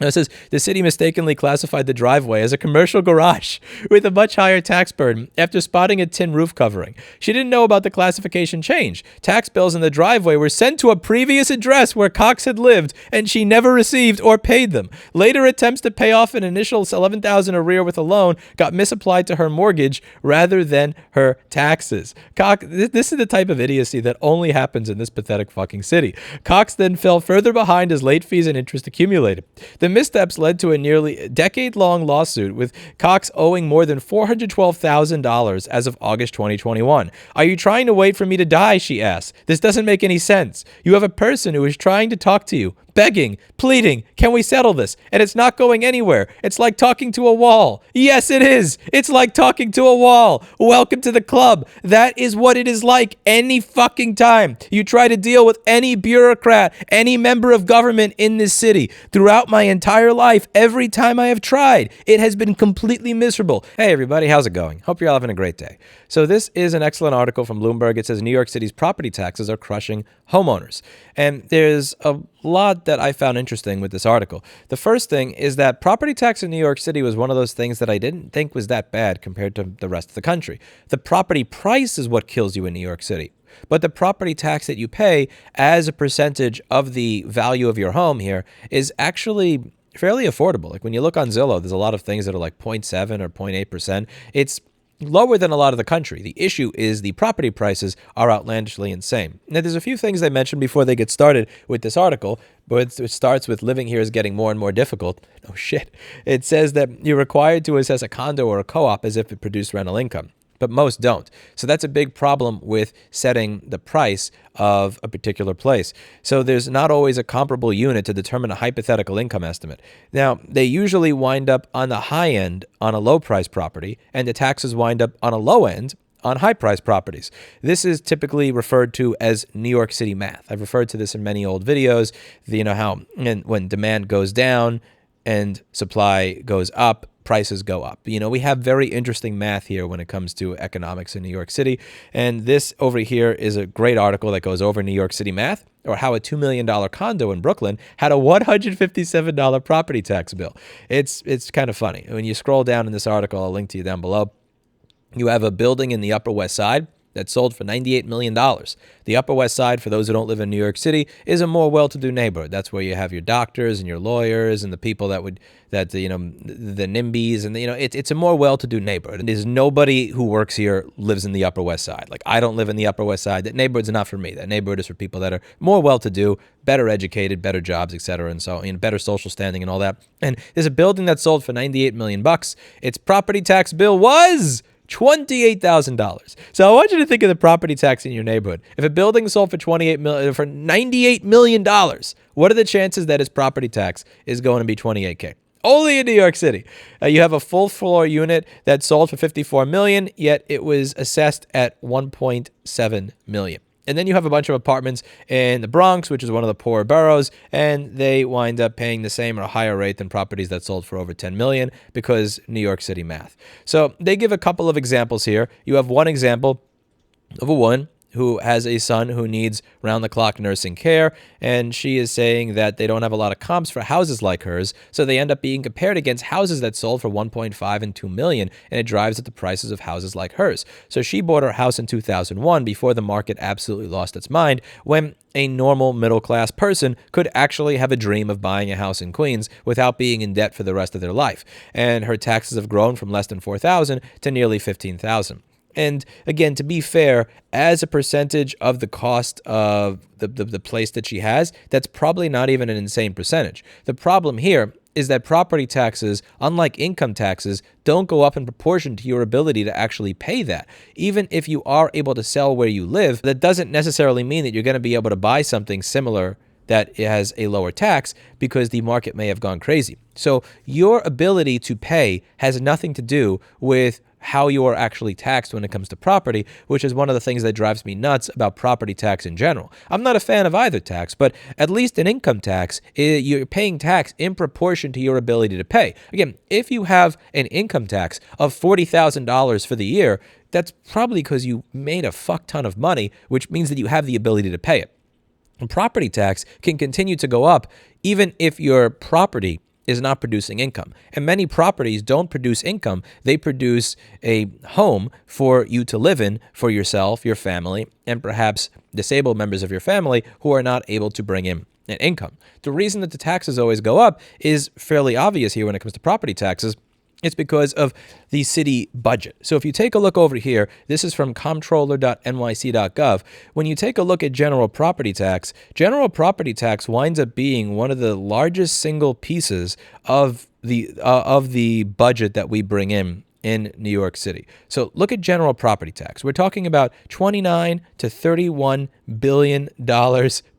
It says the city mistakenly classified the driveway as a commercial garage with a much higher tax burden after spotting a tin roof covering. She didn't know about the classification change. Tax bills in the driveway were sent to a previous address where Cox had lived, and she never received or paid them. Later attempts to pay off an initial $11,000 arrear with a loan got misapplied to her mortgage rather than her taxes. This is the type of idiocy that only happens in this pathetic fucking city. Cox then fell further behind as late fees and interest accumulated. The missteps led to a nearly decade-long lawsuit, with Cox owing more than $412,000 as of August 2021. "Are you trying to wait for me to die?" she asked. "This doesn't make any sense. You have a person who is trying to talk to you, begging, pleading, can we settle this? And it's not going anywhere. It's like talking to a wall." Yes, it is. It's like talking to a wall. Welcome to the club. That is what it is like any fucking time you try to deal with any bureaucrat, any member of government in this city. Throughout my entire life, every time I have tried, it has been completely miserable. Hey everybody, how's it going? Hope you're all having a great day. So this is an excellent article from Bloomberg. It says New York City's property taxes are crushing homeowners. And there's a lot that I found interesting with this article. The first thing is that property tax in New York City was one of those things that I didn't think was that bad compared to the rest of the country. The property price is what kills you in New York City. But the property tax that you pay as a percentage of the value of your home here is actually fairly affordable. Like when you look on Zillow, there's a lot of things that are like 0.7 or 0.8%. It's lower than a lot of the country. The issue is the property prices are outlandishly insane. Now, there's a few things they mentioned before they get started with this article, but it starts with living here is getting more and more difficult. Oh, shit. It says that you're required to assess a condo or a co-op as if it produced rental income, but most don't. So that's a big problem with setting the price of a particular place. So there's not always a comparable unit to determine a hypothetical income estimate. Now, they usually wind up on the high end on a low price property, and the taxes wind up on a low end on high price properties. This is typically referred to as New York City math. I've referred to this in many old videos. You know how when demand goes down and supply goes up, prices go up. You know, we have very interesting math here when it comes to economics in New York City. And this over here is a great article that goes over New York City math, or how a $2 million condo in Brooklyn had a $157 property tax bill. It's kind of funny. When you scroll down in this article, I'll link to you down below, you have a building in the Upper West Side that sold for $98 million. The Upper West Side, for those who don't live in New York City, is a more well-to-do neighborhood. That's where you have your doctors and your lawyers and the people the NIMBYs, and it's a more well-to-do neighborhood. There's nobody who works here lives in the Upper West Side. Like, I don't live in the Upper West Side. That neighborhood's not for me. That neighborhood is for people that are more well-to-do, better educated, better jobs, etc., and so better social standing and all that. And there's a building that sold for $98 million. Its property tax bill was $28,000. So I want you to think of the property tax in your neighborhood. If a building sold for $98 million, what are the chances that its property tax is going to be $28K? Only in New York City. You have a full floor unit that sold for $54 million, yet it was assessed at $1.7 million. And then you have a bunch of apartments in the Bronx, which is one of the poorer boroughs, and they wind up paying the same or a higher rate than properties that sold for over $10 million because New York City math. So they give a couple of examples here. You have one example of a woman who has a son who needs round-the-clock nursing care, and she is saying that they don't have a lot of comps for houses like hers, so they end up being compared against houses that sold for 1.5 and 2 million, and it drives up the prices of houses like hers. So she bought her house in 2001 before the market absolutely lost its mind, when a normal middle-class person could actually have a dream of buying a house in Queens without being in debt for the rest of their life. And her taxes have grown from less than $4,000 to nearly $15,000. And again, to be fair, as a percentage of the cost of the place that she has, that's probably not even an insane percentage. The problem here is that property taxes, unlike income taxes, don't go up in proportion to your ability to actually pay that. Even if you are able to sell where you live, that doesn't necessarily mean that you're going to be able to buy something similar that has a lower tax, because the market may have gone crazy. So your ability to pay has nothing to do with how you are actually taxed when it comes to property, which is one of the things that drives me nuts about property tax in general. I'm not a fan of either tax, but at least in income tax, you're paying tax in proportion to your ability to pay. Again, if you have an income tax of $40,000 for the year, that's probably because you made a fuck ton of money, which means that you have the ability to pay it. And property tax can continue to go up even if your property is not producing income. And many properties don't produce income. They produce a home for you to live in for yourself, your family, and perhaps disabled members of your family who are not able to bring in an income. The reason that the taxes always go up is fairly obvious here when it comes to property taxes. It's because of the city budget. So if you take a look over here, this is from comptroller.nyc.gov. When you take a look at general property tax winds up being one of the largest single pieces of the budget that we bring in New York City. So look at general property tax. We're talking about $29 to $31 billion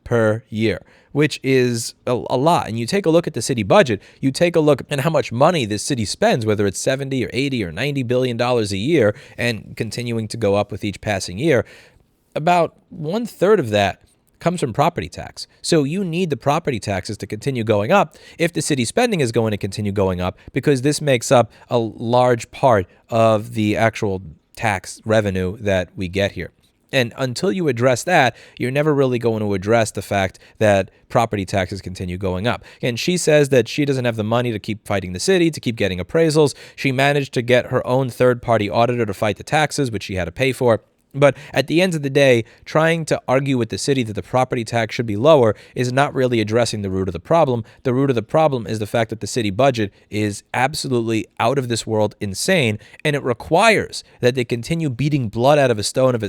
per year, which is a lot. And you take a look at the city budget, you take a look at how much money this city spends, whether it's 70 or 80 or $90 billion a year and continuing to go up with each passing year, about 1/3 of that comes from property tax. So you need the property taxes to continue going up if the city spending is going to continue going up, because this makes up a large part of the actual tax revenue that we get here. And until you address that, you're never really going to address the fact that property taxes continue going up. And she says that she doesn't have the money to keep fighting the city, to keep getting appraisals. She managed to get her own third-party auditor to fight the taxes, which she had to pay for. But at the end of the day, trying to argue with the city that the property tax should be lower is not really addressing the root of the problem. The root of the problem is the fact that the city budget is absolutely out of this world insane, and it requires that they continue beating blood out of a stone of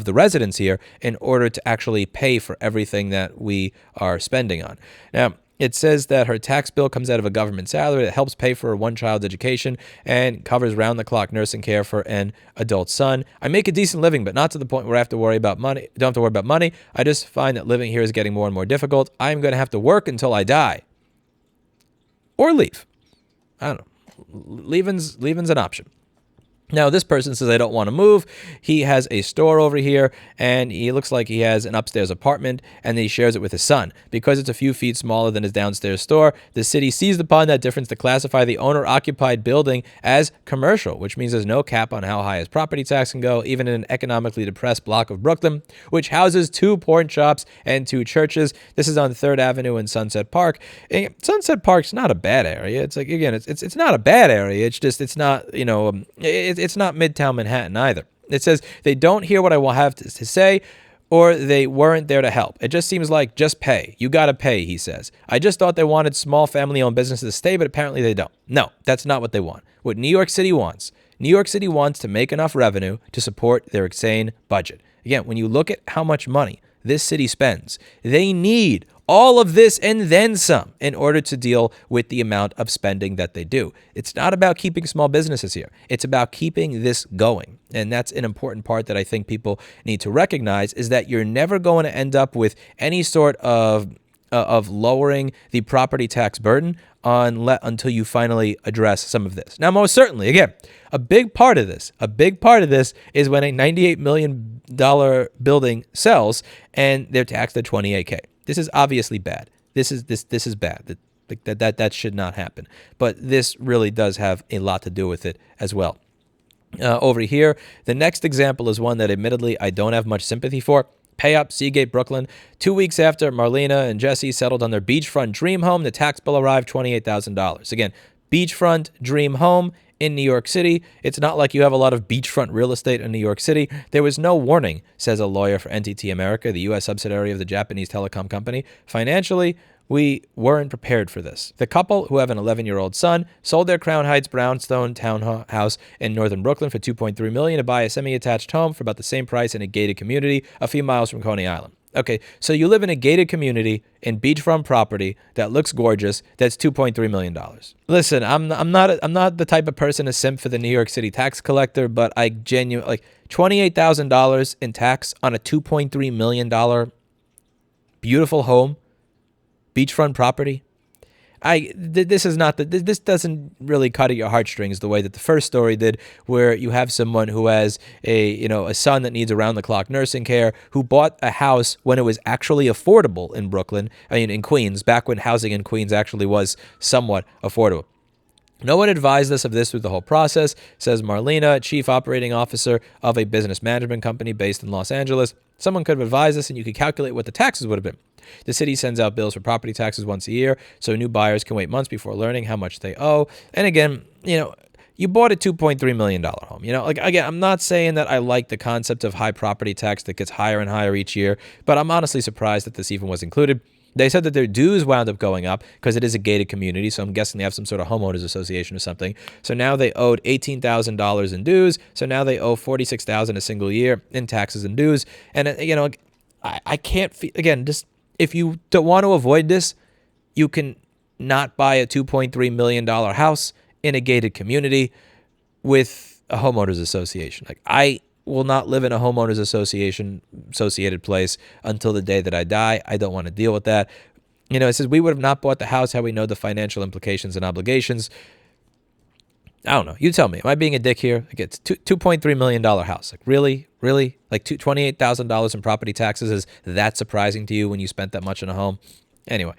the residents here in order to actually pay for everything that we are spending on. Now, it says that her tax bill comes out of a government salary that helps pay for one child's education and covers round-the-clock nursing care for an adult son. I make a decent living, but not to the point where I have to worry about money. Don't have to worry about money. I just find that living here is getting more and more difficult. I'm going to have to work until I die. Or leave. I don't know. Leaving's an option. Now, this person says, I don't want to move. He has a store over here, and he looks like he has an upstairs apartment, and he shares it with his son. Because it's a few feet smaller than his downstairs store, the city seized upon that difference to classify the owner-occupied building as commercial, which means there's no cap on how high his property tax can go, even in an economically depressed block of Brooklyn, which houses 2 pawn shops and 2 churches. This is on 3rd Avenue in Sunset Park. And Sunset Park's not a bad area. It's like, again, it's not a bad area. It's just, it's not, it's not Midtown Manhattan either. It says they don't hear what I will have to say, or they weren't there to help. It just seems like just pay. You got to pay, he says. I just thought they wanted small family-owned businesses to stay, but apparently they don't. No, that's not what they want. What New York City wants to make enough revenue to support their insane budget. Again, when you look at how much money this city spends, they need all of this and then some in order to deal with the amount of spending that they do. It's not about keeping small businesses here. It's about keeping this going. And that's an important part that I think people need to recognize, is that you're never going to end up with any sort of lowering the property tax burden until you finally address some of this. Now, most certainly, again, a big part of this is when a $98 million building sells and they're taxed at $28K. This is obviously bad. This is bad. That should not happen. But this really does have a lot to do with it as well. Over here, the next example is one that admittedly I don't have much sympathy for. Pay up, Seagate, Brooklyn. 2 weeks after Marlena and Jesse settled on their beachfront dream home, the tax bill arrived $28,000. Again, beachfront dream home in New York City. It's not like you have a lot of beachfront real estate in New York City. There was no warning, says a lawyer for NTT America, the U.S. subsidiary of the Japanese telecom company. Financially, we weren't prepared for this. The couple, who have an 11-year-old son, sold their Crown Heights brownstone townhouse in northern Brooklyn for $2.3 million to buy a semi-attached home for about the same price in a gated community a few miles from Coney Island. Okay, so you live in a gated community in beachfront property that looks gorgeous. That's $2.3 million. Listen, I'm not the type of person to simp for the New York City tax collector, but I genuinely, $28,000 in tax on a $2.3 million beautiful home, beachfront property. This doesn't really cut at your heartstrings the way that the first story did, where you have someone who has a son that needs around-the-clock nursing care, who bought a house when it was actually affordable in Brooklyn, in Queens, back when housing in Queens actually was somewhat affordable. No one advised us of this through the whole process, says Marlena, chief operating officer of a business management company based in Los Angeles. Someone could have advised us and you could calculate what the taxes would have been. The city sends out bills for property taxes once a year, so new buyers can wait months before learning how much they owe. And again, you bought a $2.3 million home. Again, I'm not saying that I like the concept of high property tax that gets higher and higher each year, but I'm honestly surprised that this even was included. They said that their dues wound up going up because it is a gated community, so I'm guessing they have some sort of homeowners association or something. So now they owed $18,000 in dues, so now they owe $46,000 a single year in taxes and dues. And, I can't, again, just if you don't want to avoid this, you can not buy a $2.3 million house in a gated community with a homeowners association. I will not live in a homeowners associated place until the day that I die. I don't want to deal with that. It says we would have not bought the house had we known the financial implications and obligations. I don't know. You tell me. Am I being a dick here? It's $2.3 million house. Really? $28,000 in property taxes. Is that surprising to you when you spent that much on a home? Anyway,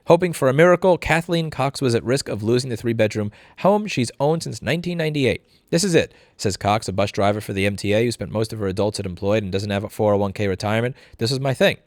hoping for a miracle, Kathleen Cox was at risk of losing the 3-bedroom home she's owned since 1998. This is it, says Cox, a bus driver for the MTA who spent most of her adulthood employed and doesn't have a 401k retirement. This is my thing.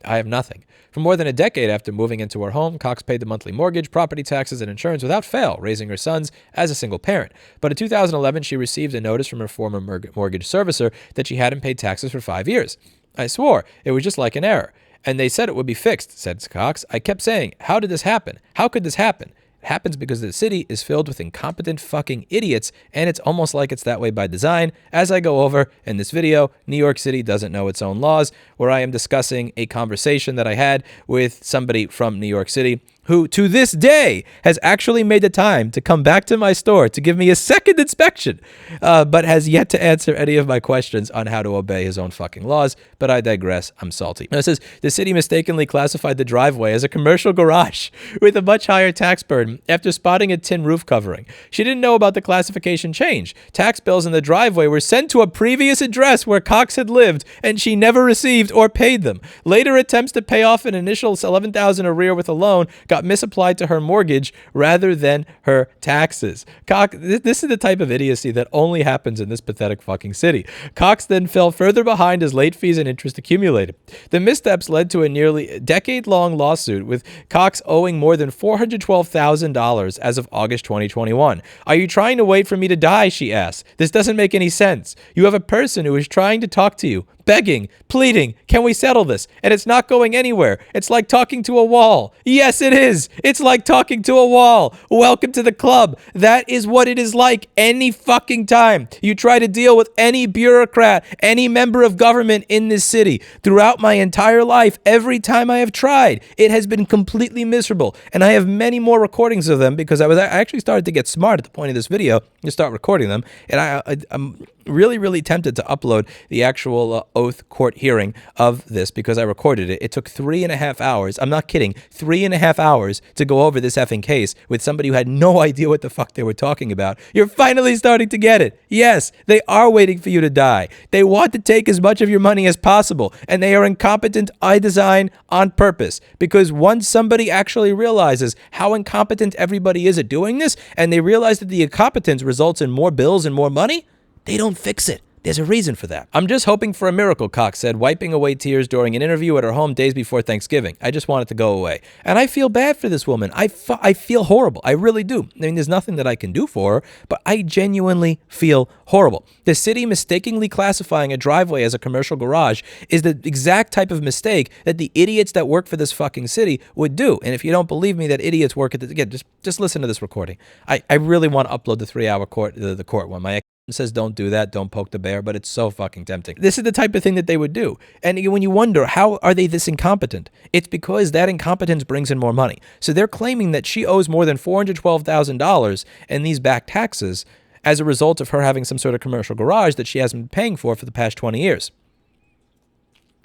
I have nothing. For more than a decade after moving into her home, Cox paid the monthly mortgage, property taxes, and insurance without fail, raising her sons as a single parent. But in 2011, she received a notice from her former mortgage servicer that she hadn't paid taxes for 5 years. I swore it was just like an error. And they said it would be fixed, said Cox. I kept saying, how did this happen? How could this happen? It happens because the city is filled with incompetent fucking idiots, and it's almost like it's that way by design. As I go over in this video, New York City doesn't know its own laws, where I am discussing a conversation that I had with somebody from New York City who to this day has actually made the time to come back to my store to give me a second inspection, but has yet to answer any of my questions on how to obey his own fucking laws. But I digress. I'm salty. Now it says the city mistakenly classified the driveway as a commercial garage with a much higher tax burden after spotting a tin roof covering. She didn't know about the classification change. Tax bills in the driveway were sent to a previous address where Cox had lived, and she never received or paid them. Later attempts to pay off an initial $11,000 arrear with a loan got misapplied to her mortgage rather than her taxes. This is the type of idiocy that only happens in this pathetic fucking city. Cox then fell further behind as late fees and interest accumulated. The missteps led to a nearly decade-long lawsuit, with Cox owing more than $412,000 as of August 2021. Are you trying to wait for me to die? She asked. This doesn't make any sense. You have a person who is trying to talk to you, begging, pleading, can we settle this? And it's not going anywhere. It's like talking to a wall. Yes, it is. It's like talking to a wall. Welcome to the club. That is what it is like any fucking time you try to deal with any bureaucrat, any member of government in this city. Throughout my entire life, every time I have tried, it has been completely miserable. And I have many more recordings of them because I actually started to get smart at the point of this video to start recording them. And I'm really tempted to upload the actual oath court hearing of this because I recorded it. It took 3.5 hours. I'm not kidding. 3.5 hours to go over this effing case with somebody who had no idea what the fuck they were talking about. You're finally starting to get it. Yes, they are waiting for you to die. They want to take as much of your money as possible, and they are incompetent by design on purpose, because once somebody actually realizes how incompetent everybody is at doing this, and they realize that the incompetence results in more bills and more money, they don't fix it. There's a reason for that. I'm just hoping for a miracle, Cox said, wiping away tears during an interview at her home days before Thanksgiving. I just want it to go away. And I feel bad for this woman. I feel horrible. I really do. I mean, there's nothing that I can do for her, but I genuinely feel horrible. The city mistakenly classifying a driveway as a commercial garage is the exact type of mistake that the idiots that work for this fucking city would do. And if you don't believe me that idiots work at this, again, just listen to this recording. I really want to upload the 3-hour the court one. My says don't do that, don't poke the bear, but it's so fucking tempting. This is the type of thing that they would do. And when you wonder, how are they this incompetent? It's because that incompetence brings in more money. So they're claiming that she owes more than $412,000 in these back taxes as a result of her having some sort of commercial garage that she hasn't been paying for the past 20 years.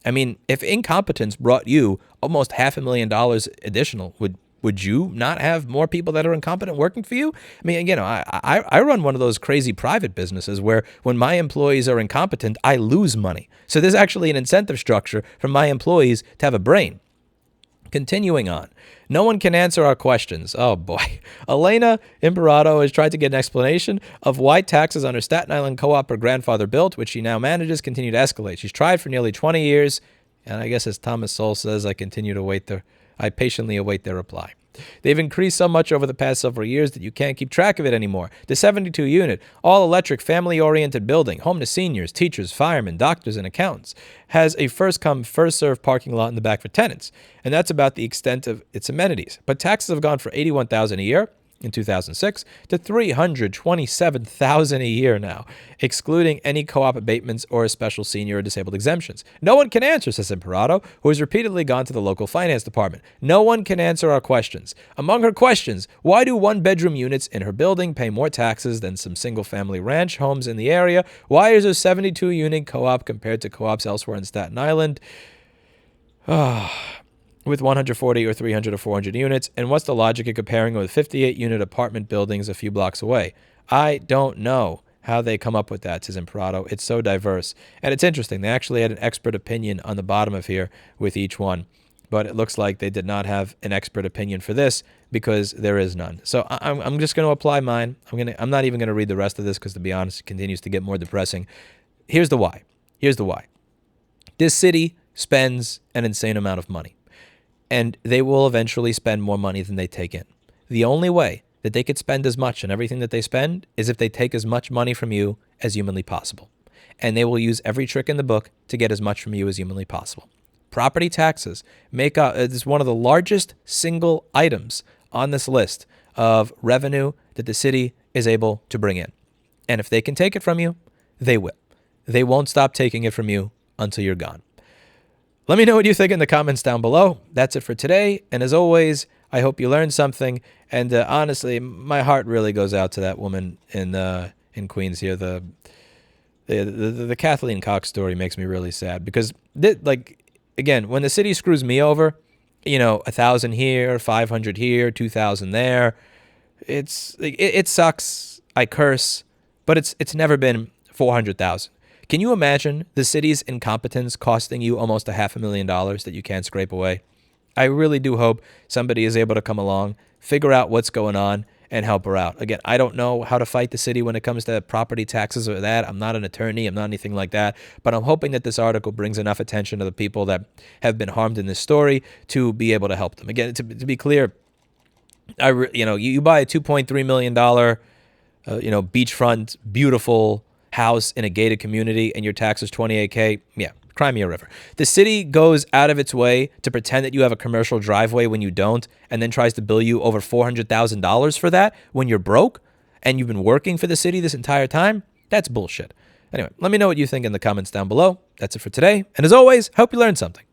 I mean, if incompetence brought you almost $500,000 additional, would you not have more people that are incompetent working for you? I mean, I run one of those crazy private businesses where when my employees are incompetent, I lose money. So there's actually an incentive structure for my employees to have a brain. Continuing on. No one can answer our questions. Oh boy. Elena Imperato has tried to get an explanation of why taxes on her Staten Island co-op her grandfather built, which she now manages, continue to escalate. She's tried for nearly 20 years, and I guess as Thomas Sowell says, I patiently await their reply. They've increased so much over the past several years that you can't keep track of it anymore. The 72-unit, all-electric, family-oriented building, home to seniors, teachers, firemen, doctors, and accountants, has a first-come, first-served parking lot in the back for tenants, and that's about the extent of its amenities. But taxes have gone from $81,000 a year in 2006 to $327,000 a year now, excluding any co-op abatements or special senior or disabled exemptions. No one can answer, says Imperato, who has repeatedly gone to the local finance department. No one can answer our questions. Among her questions, why do one-bedroom units in her building pay more taxes than some single-family ranch homes in the area? Why is a 72-unit co-op compared to co-ops elsewhere in Staten Island? With 140 or 300 or 400 units, and what's the logic of comparing with 58-unit apartment buildings a few blocks away? I don't know how they come up with that, says Imperato. It's so diverse. And it's interesting. They actually had an expert opinion on the bottom of here with each one. But it looks like they did not have an expert opinion for this because there is none. So I'm just going to apply mine. I'm not even going to read the rest of this because, to be honest, it continues to get more depressing. Here's the why. This city spends an insane amount of money, and they will eventually spend more money than they take in. The only way that they could spend as much on everything that they spend is if they take as much money from you as humanly possible. And they will use every trick in the book to get as much from you as humanly possible. Property taxes make up is one of the largest single items on this list of revenue that the city is able to bring in. And if they can take it from you, they will. They won't stop taking it from you until you're gone. Let me know what you think in the comments down below. That's it for today. And as always, I hope you learned something. And honestly, my heart really goes out to that woman in Queens here. The Kathleen Cox story makes me really sad because, again, when the city screws me over, 1,000 here, 500 here, 2,000 there, it sucks. I curse, but it's never been 400,000. Can you imagine the city's incompetence costing you almost $500,000 that you can't scrape away? I really do hope somebody is able to come along, figure out what's going on, and help her out. Again, I don't know how to fight the city when it comes to property taxes or that. I'm not an attorney. I'm not anything like that. But I'm hoping that this article brings enough attention to the people that have been harmed in this story to be able to help them. Again, to be clear, you buy a $2.3 million, beachfront, beautiful house in a gated community and your tax is $28,000, yeah, cry me a river. The city goes out of its way to pretend that you have a commercial driveway when you don't, and then tries to bill you over $400,000 for that when you're broke and you've been working for the city this entire time. That's bullshit. Anyway, let me know what you think in the comments down below. That's it for today. And as always, hope you learned something.